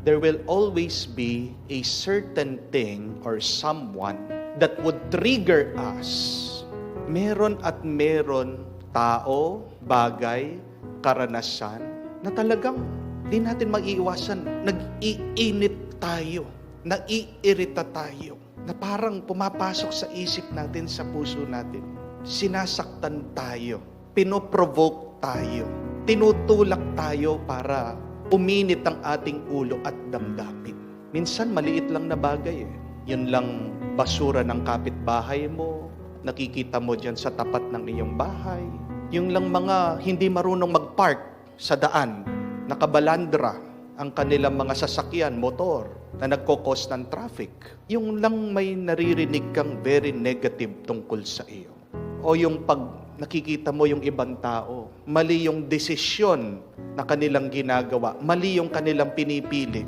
there will always be a certain thing or someone that would trigger us. Meron at meron tao, bagay, karanasan na talagang di natin maiiwasan. Nag-iinit tayo, naiirita tayo, na parang pumapasok sa isip natin, sa puso natin. Sinasaktan tayo, pinoprovoke tayo, tinutulak tayo para uminit ang ating ulo at damdamin. Minsan maliit lang na bagay Yun lang basura ng kapitbahay mo, nakikita mo dyan sa tapat ng iyong bahay. Yung lang mga hindi marunong mag-park sa daan, nakabalandra ang kanilang mga sasakyan, motor, na nagkokos ng traffic. Yung lang may naririnig kang very negative tungkol sa iyo. O yung pag nakikita mo yung ibang tao, mali yung desisyon na kanilang ginagawa, mali yung kanilang pinipili,